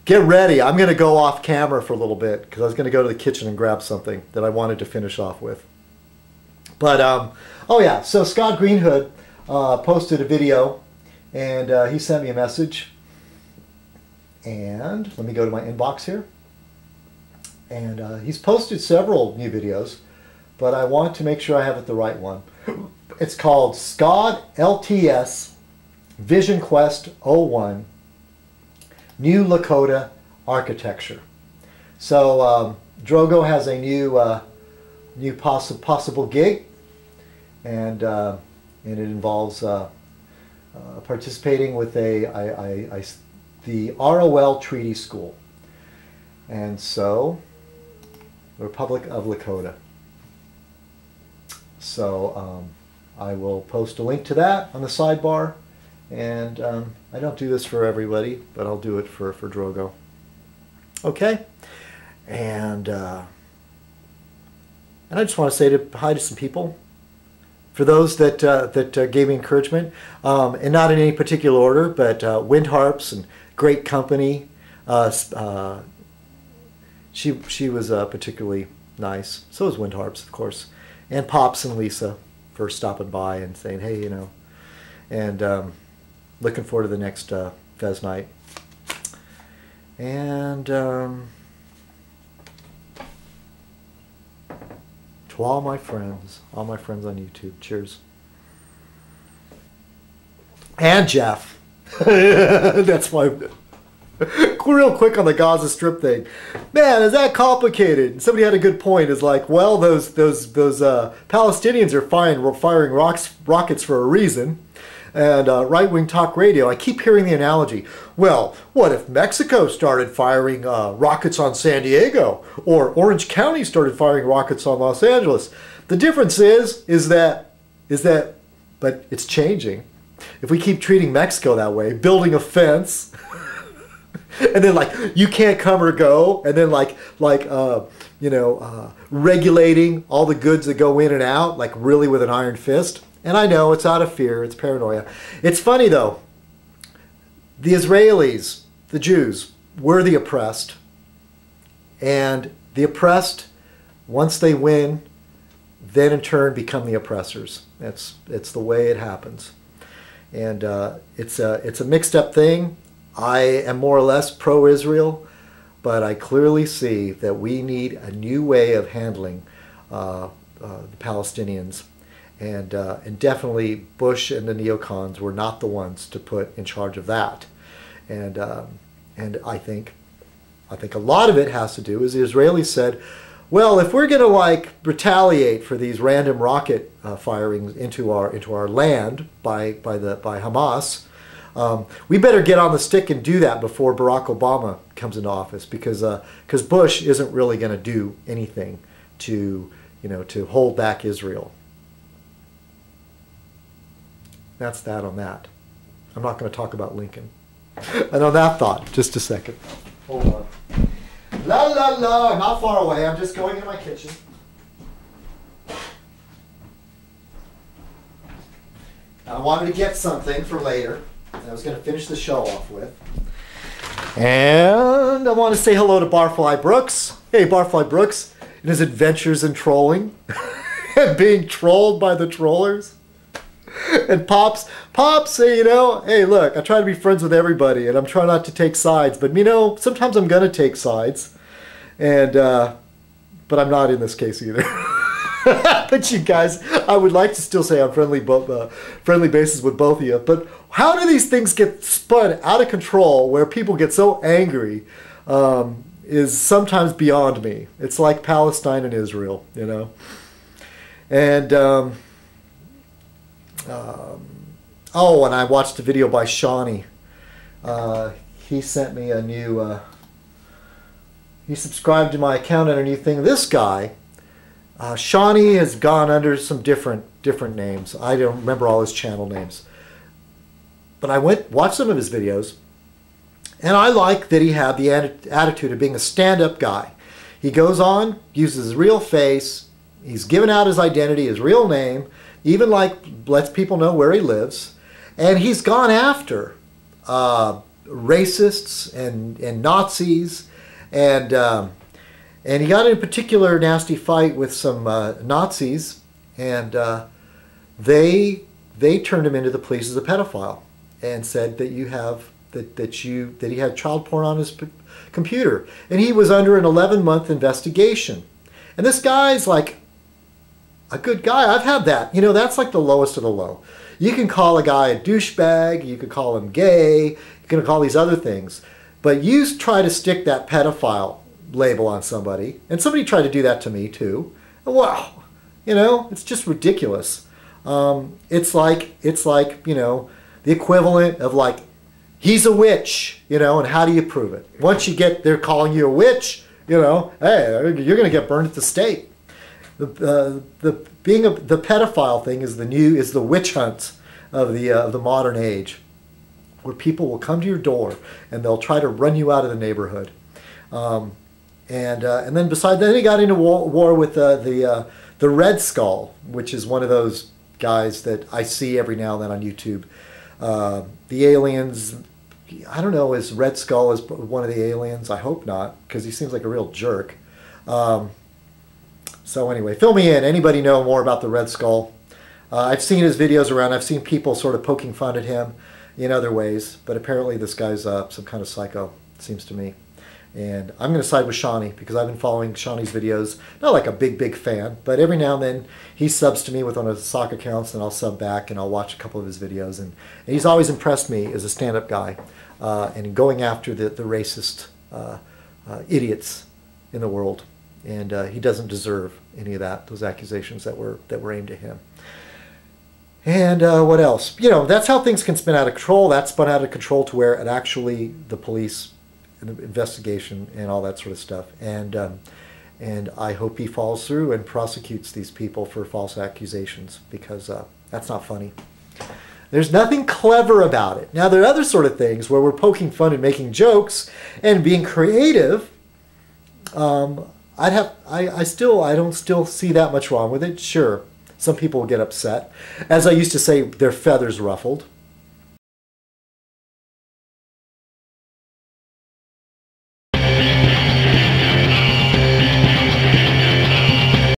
get ready. I'm going to go off camera for a little bit because I was going to go to the kitchen and grab something that I wanted to finish off with. But, oh yeah, so Scott Greenhood posted a video, and he sent me a message. And let me go to my inbox here. And he's posted several new videos, but I want to make sure I have it the right one. It's called Scott LTS Vision Quest 01 New Lakota Architecture. So Drogo has a new possible gig, and it involves participating with the ROL Treaty School, and so the Republic of Lakota. So I will post a link to that on the sidebar, and I don't do this for everybody, but I'll do it for Drogo. Okay, and I just want to say hi to some people. For those that gave me encouragement, and not in any particular order, but Wind Harps and Great Company. She was particularly nice. So was Wind Harps, of course, and Pops and Lisa for stopping by and saying, hey, you know, and looking forward to the next Fez Night. And to all my friends on YouTube, cheers. And Jeff. That's my real quick on the Gaza Strip thing. Man, is that complicated? And somebody had a good point. Is like, well, those Palestinians are firing rockets for a reason. And right-wing talk radio, I keep hearing the analogy. Well, what if Mexico started firing rockets on San Diego, or Orange County started firing rockets on Los Angeles? The difference is that, but it's changing. If we keep treating Mexico that way, building a fence, and then like you can't come or go, and then regulating all the goods that go in and out, like really with an iron fist. And I know it's out of fear, it's paranoia. It's funny though, the Israelis, the Jews, were the oppressed. And the oppressed, once they win, then in turn become the oppressors. It's the way it happens. And it's a mixed up thing. I am more or less pro-Israel, but I clearly see that we need a new way of handling the Palestinians. And definitely Bush and the neocons were not the ones to put in charge of that. And I think a lot of it has to do, as the Israelis said, well, if we're going to like retaliate for these random rocket firings into our land by Hamas, we better get on the stick and do that before Barack Obama comes into office, because Bush isn't really going to do anything to hold back Israel. That's that on that. I'm not going to talk about Lincoln. And on that thought, just a second. Hold on. La la la, I'm not far away. I'm just going in my kitchen. I wanted to get something for later. I was going to finish the show off with. And I want to say hello to Barfly Brooks. Hey, Barfly Brooks, in his adventures in trolling. And being trolled by the trollers. And Pops, say, hey, look, I try to be friends with everybody, and I'm trying not to take sides, but sometimes I'm gonna take sides, and but I'm not in this case either. But you guys, I would like to still say on friendly basis with both of you. But how do these things get spun out of control, where people get so angry, is sometimes beyond me. It's like Palestine and Israel, and. Oh, and I watched a video by Shawnee. He sent me a new, he subscribed to my account under a new thing. This guy, Shawnee, has gone under some different names. I don't remember all his channel names. But I watched some of his videos, and I like that he had the attitude of being a stand-up guy. He goes on, uses his real face, he's given out his identity, his real name, even lets people know where he lives, and he's gone after racists and Nazis, and he got in a particular nasty fight with some Nazis, and they turned him into the police as a pedophile, and said that he had child porn on his computer, and he was under an 11-month investigation. And this guy's like a good guy. I've had that. That's like the lowest of the low. You can call a guy a douchebag, you could call him gay, you can call these other things, but you try to stick that pedophile label on somebody, and somebody tried to do that to me too. Wow, it's just ridiculous. It's like the equivalent of like, he's a witch, and how do you prove it? Once you get there calling you a witch, hey, you're going to get burned at the stake. The pedophile thing is the witch hunt of the modern age, where people will come to your door and they'll try to run you out of the neighborhood. And then besides that, he got into war with the Red Skull, which is one of those guys that I see every now and then on YouTube. The aliens, I don't know, is Red Skull is one of the aliens? I hope not, because he seems like a real jerk. So anyway, fill me in. Anybody know more about the Red Skull? I've seen his videos around. I've seen people sort of poking fun at him in other ways, but apparently this guy's some kind of psycho, it seems to me. And I'm going to side with Shawnee, because I've been following Shawnee's videos. Not like a big fan, but every now and then he subs to me with one of his sock accounts, and I'll sub back and I'll watch a couple of his videos. And he's always impressed me as a stand-up guy, and going after the racist idiots in the world. And he doesn't deserve any of those accusations that were aimed at him. And what else? That's how things can spin out of control. That spun out of control to where it actually, the police investigation and all that sort of stuff. And I hope he falls through and prosecutes these people for false accusations, because that's not funny. There's nothing clever about it. Now, there are other sort of things where we're poking fun and making jokes and being creative. I don't still see that much wrong with it. Sure, some people will get upset. As I used to say, their feathers ruffled.